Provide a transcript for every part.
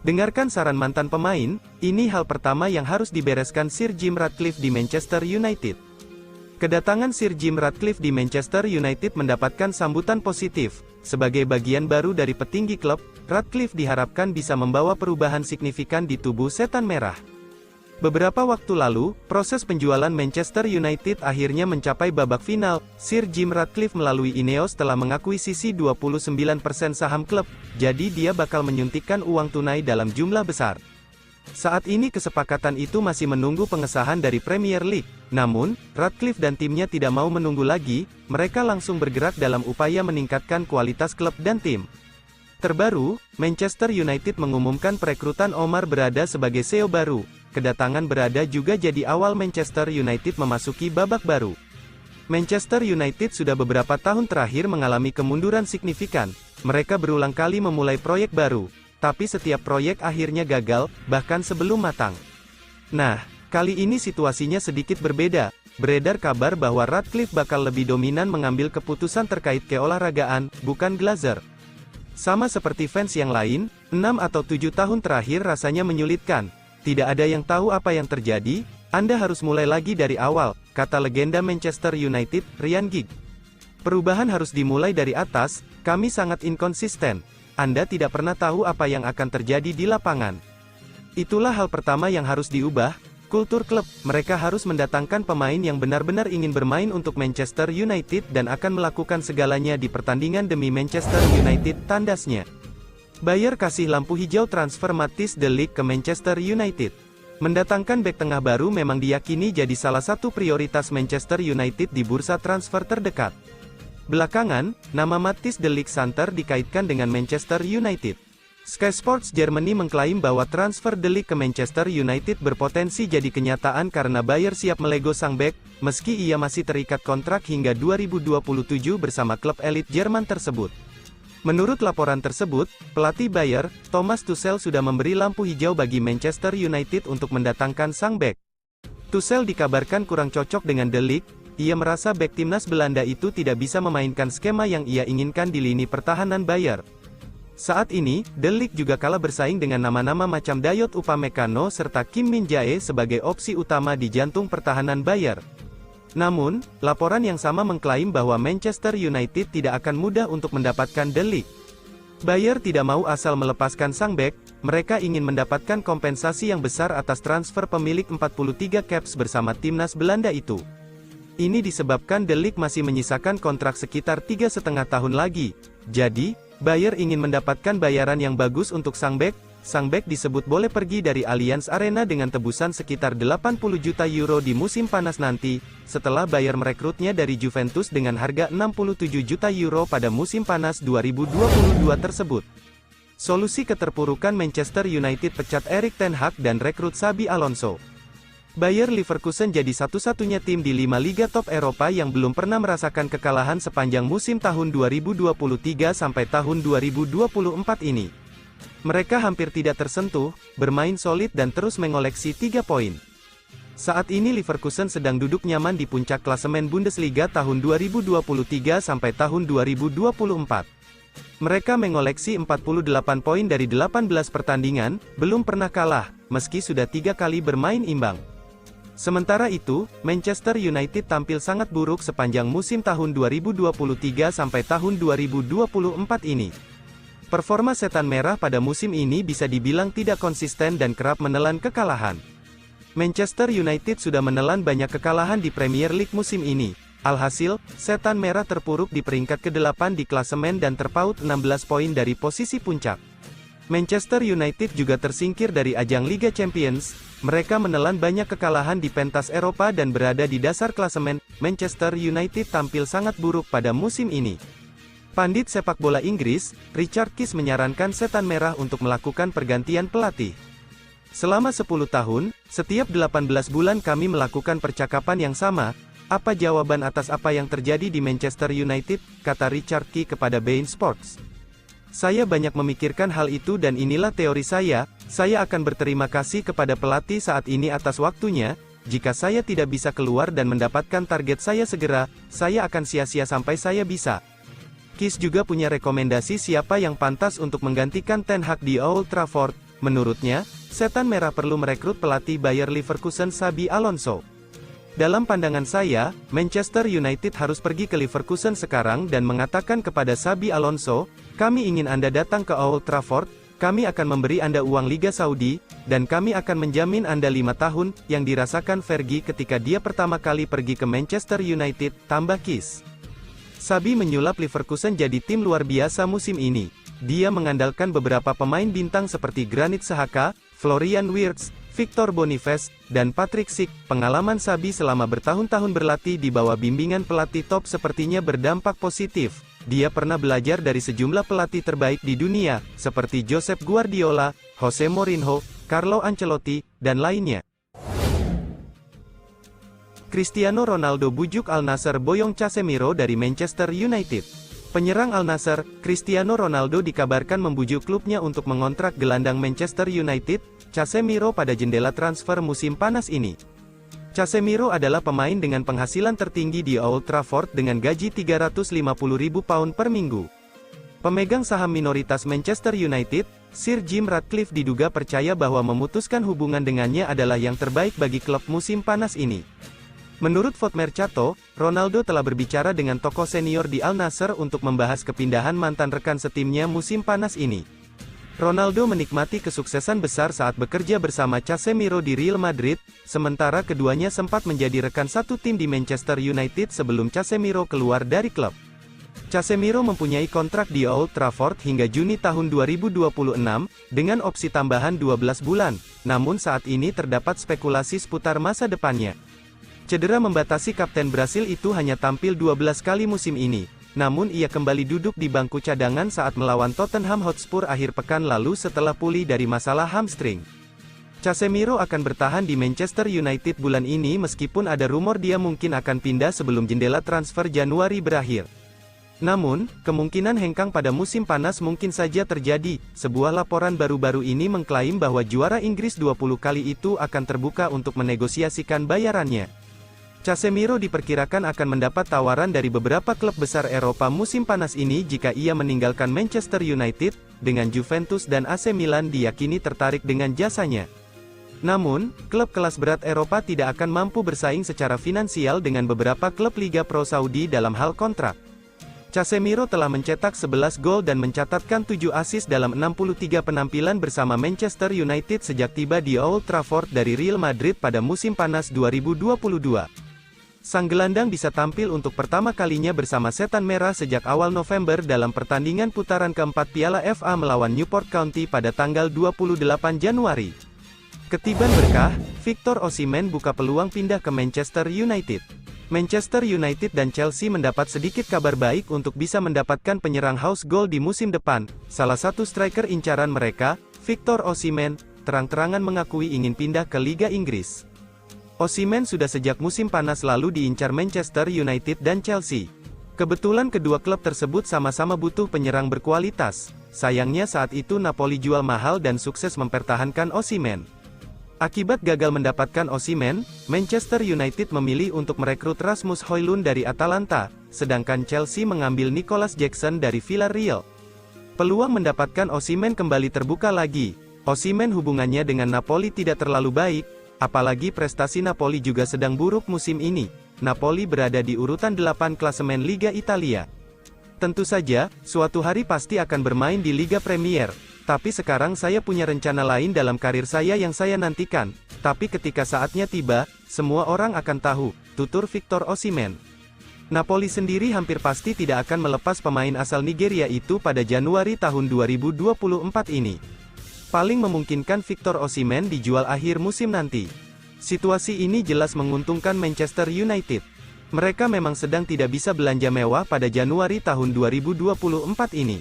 Dengarkan saran mantan pemain, ini hal pertama yang harus dibereskan Sir Jim Ratcliffe di Manchester United. Kedatangan Sir Jim Ratcliffe di Manchester United mendapatkan sambutan positif. Sebagai bagian baru dari petinggi klub, Ratcliffe diharapkan bisa membawa perubahan signifikan di tubuh Setan Merah. Beberapa waktu lalu, proses penjualan Manchester United akhirnya mencapai babak final. Sir Jim Ratcliffe melalui Ineos telah mengakuisisi 29% saham klub, jadi dia bakal menyuntikkan uang tunai dalam jumlah besar. Saat ini kesepakatan itu masih menunggu pengesahan dari Premier League. Namun, Ratcliffe dan timnya tidak mau menunggu lagi, mereka langsung bergerak dalam upaya meningkatkan kualitas klub dan tim. Terbaru, Manchester United mengumumkan perekrutan Omar Berada sebagai CEO baru. Kedatangan Berada juga jadi awal Manchester United memasuki babak baru. Manchester United sudah beberapa tahun terakhir mengalami kemunduran signifikan. Mereka berulang kali memulai proyek baru, tapi setiap proyek akhirnya gagal, bahkan sebelum matang. Nah, kali ini situasinya sedikit berbeda. Beredar kabar bahwa Ratcliffe bakal lebih dominan mengambil keputusan terkait keolahragaan, bukan Glazer. Sama seperti fans yang lain, 6 atau 7 tahun terakhir rasanya menyulitkan. Tidak ada yang tahu apa yang terjadi, Anda harus mulai lagi dari awal, kata legenda Manchester United, Ryan Giggs. Perubahan harus dimulai dari atas, kami sangat inkonsisten. Anda tidak pernah tahu apa yang akan terjadi di lapangan. Itulah hal pertama yang harus diubah, kultur klub. Mereka harus mendatangkan pemain yang benar-benar ingin bermain untuk Manchester United dan akan melakukan segalanya di pertandingan demi Manchester United, tandasnya. Bayer kasih lampu hijau transfer Matthijs de Ligt ke Manchester United. Mendatangkan bek tengah baru memang diyakini jadi salah satu prioritas Manchester United di bursa transfer terdekat. Belakangan, nama Matthijs de Ligt santer dikaitkan dengan Manchester United. Sky Sports Germany mengklaim bahwa transfer de Ligt ke Manchester United berpotensi jadi kenyataan karena Bayer siap melego sang bek, meski ia masih terikat kontrak hingga 2027 bersama klub elit Jerman tersebut. Menurut laporan tersebut, pelatih Bayer, Thomas Tuchel sudah memberi lampu hijau bagi Manchester United untuk mendatangkan sang bek. Tuchel dikabarkan kurang cocok dengan de Ligt, ia merasa bek timnas Belanda itu tidak bisa memainkan skema yang ia inginkan di lini pertahanan Bayer. Saat ini, de Ligt juga kalah bersaing dengan nama-nama macam Dayot Upamecano serta Kim Min-jae sebagai opsi utama di jantung pertahanan Bayer. Namun, laporan yang sama mengklaim bahwa Manchester United tidak akan mudah untuk mendapatkan de Ligt. Bayer tidak mau asal melepaskan sang bek, mereka ingin mendapatkan kompensasi yang besar atas transfer pemilik 43 caps bersama timnas Belanda itu. Ini disebabkan de Ligt masih menyisakan kontrak sekitar 3,5 tahun lagi. Jadi, Bayer ingin mendapatkan bayaran yang bagus untuk sang bek. Sang bek disebut boleh pergi dari Allianz Arena dengan tebusan sekitar 80 juta euro di musim panas nanti, setelah Bayer merekrutnya dari Juventus dengan harga 67 juta euro pada musim panas 2022 tersebut. Solusi keterpurukan Manchester United pecat Erik ten Hag dan rekrut Xabi Alonso. Bayer Leverkusen jadi satu-satunya tim di 5 liga top Eropa yang belum pernah merasakan kekalahan sepanjang musim tahun 2023 sampai tahun 2024 ini. Mereka hampir tidak tersentuh, bermain solid dan terus mengoleksi 3 poin. Saat ini Leverkusen sedang duduk nyaman di puncak klasemen Bundesliga tahun 2023 sampai tahun 2024. Mereka mengoleksi 48 poin dari 18 pertandingan, belum pernah kalah, meski sudah 3 kali bermain imbang. Sementara itu, Manchester United tampil sangat buruk sepanjang musim tahun 2023 sampai tahun 2024 ini. Performa Setan Merah pada musim ini bisa dibilang tidak konsisten dan kerap menelan kekalahan. Manchester United sudah menelan banyak kekalahan di Premier League musim ini. Alhasil, Setan Merah terpuruk di peringkat ke-8 di klasemen dan terpaut 16 poin dari posisi puncak. Manchester United juga tersingkir dari ajang Liga Champions. Mereka menelan banyak kekalahan di pentas Eropa dan berada di dasar klasemen. Manchester United tampil sangat buruk pada musim ini. Pandit sepak bola Inggris, Richard Keys menyarankan Setan Merah untuk melakukan pergantian pelatih. Selama 10 tahun, setiap 18 bulan kami melakukan percakapan yang sama. Apa jawaban atas apa yang terjadi di Manchester United, kata Richard Keys kepada beIN Sports. Saya banyak memikirkan hal itu dan inilah teori saya akan berterima kasih kepada pelatih saat ini atas waktunya. Jika saya tidak bisa keluar dan mendapatkan target saya segera, saya akan sia-sia sampai saya bisa. Keys juga punya rekomendasi siapa yang pantas untuk menggantikan Ten Hag di Old Trafford. Menurutnya, Setan Merah perlu merekrut pelatih Bayer Leverkusen Xabi Alonso. Dalam pandangan saya, Manchester United harus pergi ke Leverkusen sekarang dan mengatakan kepada Xabi Alonso, kami ingin Anda datang ke Old Trafford, kami akan memberi Anda uang Liga Saudi, dan kami akan menjamin Anda 5 tahun, yang dirasakan Fergie ketika dia pertama kali pergi ke Manchester United, tambah Kiss. Xabi menyulap Leverkusen jadi tim luar biasa musim ini. Dia mengandalkan beberapa pemain bintang seperti Granit Xhaka, Florian Wirtz, Victor Boniface, dan Patrick Schick. Pengalaman Xabi selama bertahun-tahun berlatih di bawah bimbingan pelatih top sepertinya berdampak positif. Dia pernah belajar dari sejumlah pelatih terbaik di dunia, seperti Josep Guardiola, Jose Mourinho, Carlo Ancelotti, dan lainnya. Cristiano Ronaldo bujuk Al Nassr boyong Casemiro dari Manchester United. Penyerang Al Nassr, Cristiano Ronaldo dikabarkan membujuk klubnya untuk mengontrak gelandang Manchester United, Casemiro pada jendela transfer musim panas ini. Casemiro adalah pemain dengan penghasilan tertinggi di Old Trafford dengan gaji 350.000 pound per minggu. Pemegang saham minoritas Manchester United, Sir Jim Ratcliffe diduga percaya bahwa memutuskan hubungan dengannya adalah yang terbaik bagi klub musim panas ini. Menurut Foot Mercato, Ronaldo telah berbicara dengan tokoh senior di Al Nassr untuk membahas kepindahan mantan rekan setimnya musim panas ini. Ronaldo menikmati kesuksesan besar saat bekerja bersama Casemiro di Real Madrid, sementara keduanya sempat menjadi rekan satu tim di Manchester United sebelum Casemiro keluar dari klub. Casemiro mempunyai kontrak di Old Trafford hingga Juni tahun 2026, dengan opsi tambahan 12 bulan, namun saat ini terdapat spekulasi seputar masa depannya. Cedera membatasi kapten Brasil itu hanya tampil 12 kali musim ini, namun ia kembali duduk di bangku cadangan saat melawan Tottenham Hotspur akhir pekan lalu setelah pulih dari masalah hamstring. Casemiro akan bertahan di Manchester United bulan ini meskipun ada rumor dia mungkin akan pindah sebelum jendela transfer Januari berakhir. Namun, kemungkinan hengkang pada musim panas mungkin saja terjadi. Sebuah laporan baru-baru ini mengklaim bahwa juara Inggris 20 kali itu akan terbuka untuk menegosiasikan bayarannya. Casemiro diperkirakan akan mendapat tawaran dari beberapa klub besar Eropa musim panas ini jika ia meninggalkan Manchester United, dengan Juventus dan AC Milan diyakini tertarik dengan jasanya. Namun, klub kelas berat Eropa tidak akan mampu bersaing secara finansial dengan beberapa klub Liga Pro Saudi dalam hal kontrak. Casemiro telah mencetak 11 gol dan mencatatkan 7 assist dalam 63 penampilan bersama Manchester United sejak tiba di Old Trafford dari Real Madrid pada musim panas 2022. Sang gelandang bisa tampil untuk pertama kalinya bersama Setan Merah sejak awal November dalam pertandingan putaran keempat Piala FA melawan Newport County pada tanggal 28 Januari. Ketiban berkah, Victor Osimhen buka peluang pindah ke Manchester United. Manchester United dan Chelsea mendapat sedikit kabar baik untuk bisa mendapatkan penyerang house goal di musim depan. Salah satu striker incaran mereka, Victor Osimhen, terang-terangan mengakui ingin pindah ke Liga Inggris. Osimhen sudah sejak musim panas lalu diincar Manchester United dan Chelsea. Kebetulan kedua klub tersebut sama-sama butuh penyerang berkualitas. Sayangnya saat itu Napoli jual mahal dan sukses mempertahankan Osimhen. Akibat gagal mendapatkan Osimhen, Manchester United memilih untuk merekrut Rasmus Højlund dari Atalanta, sedangkan Chelsea mengambil Nicolas Jackson dari Villarreal. Peluang mendapatkan Osimhen kembali terbuka lagi. Osimhen hubungannya dengan Napoli tidak terlalu baik, apalagi prestasi Napoli juga sedang buruk musim ini. Napoli berada di urutan 8 klasemen Liga Italia. Tentu saja, suatu hari pasti akan bermain di Liga Premier. Tapi sekarang saya punya rencana lain dalam karir saya yang saya nantikan. Tapi ketika saatnya tiba, semua orang akan tahu, tutur Victor Osimhen. Napoli sendiri hampir pasti tidak akan melepas pemain asal Nigeria itu pada Januari tahun 2024 ini. Paling memungkinkan Victor Osimhen dijual akhir musim nanti. Situasi ini jelas menguntungkan Manchester United. Mereka memang sedang tidak bisa belanja mewah pada Januari tahun 2024 ini.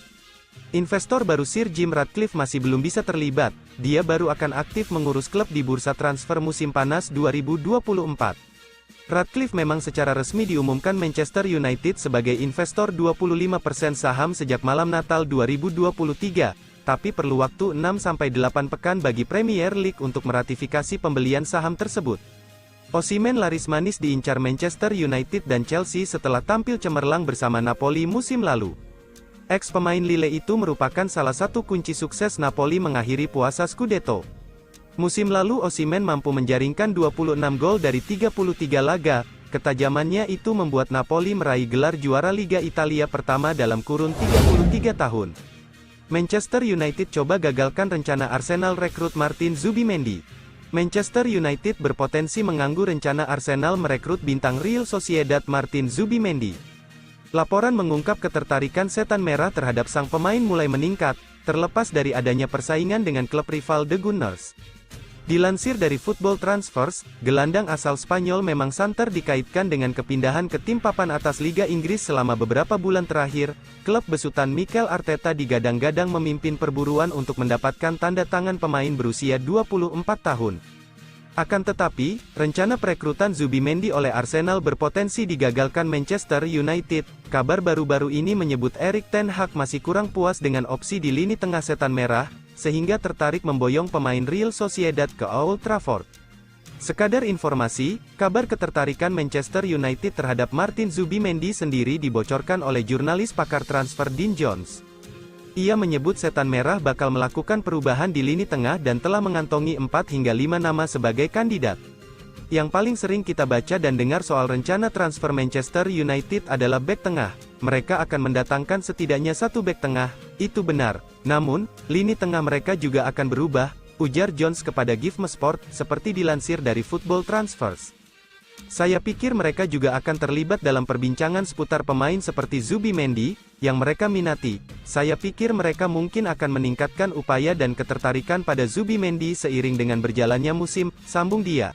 Investor baru Sir Jim Ratcliffe masih belum bisa terlibat. Dia baru akan aktif mengurus klub di bursa transfer musim panas 2024. Ratcliffe memang secara resmi diumumkan Manchester United sebagai investor 25% saham sejak malam Natal 2023. Tapi perlu waktu 6-8 pekan bagi Premier League untuk meratifikasi pembelian saham tersebut. Osimhen laris manis diincar Manchester United dan Chelsea setelah tampil cemerlang bersama Napoli musim lalu. Ex-pemain Lille itu merupakan salah satu kunci sukses Napoli mengakhiri puasa Scudetto. Musim lalu Osimhen mampu menjaringkan 26 gol dari 33 laga, ketajamannya itu membuat Napoli meraih gelar juara Liga Italia pertama dalam kurun 33 tahun. Manchester United coba gagalkan rencana Arsenal rekrut Martin Zubimendi. Manchester United berpotensi mengganggu rencana Arsenal merekrut bintang Real Sociedad Martin Zubimendi. Laporan mengungkap ketertarikan Setan Merah terhadap sang pemain mulai meningkat, terlepas dari adanya persaingan dengan klub rival The Gunners. Dilansir dari Football Transfers, gelandang asal Spanyol memang santer dikaitkan dengan kepindahan ke tim papan atas Liga Inggris selama beberapa bulan terakhir. Klub besutan Mikel Arteta digadang-gadang memimpin perburuan untuk mendapatkan tanda tangan pemain berusia 24 tahun. Akan tetapi, rencana perekrutan Zubimendi oleh Arsenal berpotensi digagalkan Manchester United. Kabar baru-baru ini menyebut Erik ten Hag masih kurang puas dengan opsi di lini tengah Setan Merah, sehingga tertarik memboyong pemain Real Sociedad ke Old Trafford. Sekadar informasi, kabar ketertarikan Manchester United terhadap Martin Zubimendi sendiri dibocorkan oleh jurnalis pakar transfer Dean Jones. Ia menyebut Setan Merah bakal melakukan perubahan di lini tengah dan telah mengantongi 4 hingga 5 nama sebagai kandidat. Yang paling sering kita baca dan dengar soal rencana transfer Manchester United adalah bek tengah. Mereka akan mendatangkan setidaknya 1 bek tengah, itu benar. Namun, lini tengah mereka juga akan berubah, ujar Jones kepada GiveMeSport, seperti dilansir dari Football Transfers. Saya pikir mereka juga akan terlibat dalam perbincangan seputar pemain seperti Zubimendi, yang mereka minati. Saya pikir mereka mungkin akan meningkatkan upaya dan ketertarikan pada Zubimendi seiring dengan berjalannya musim, sambung dia.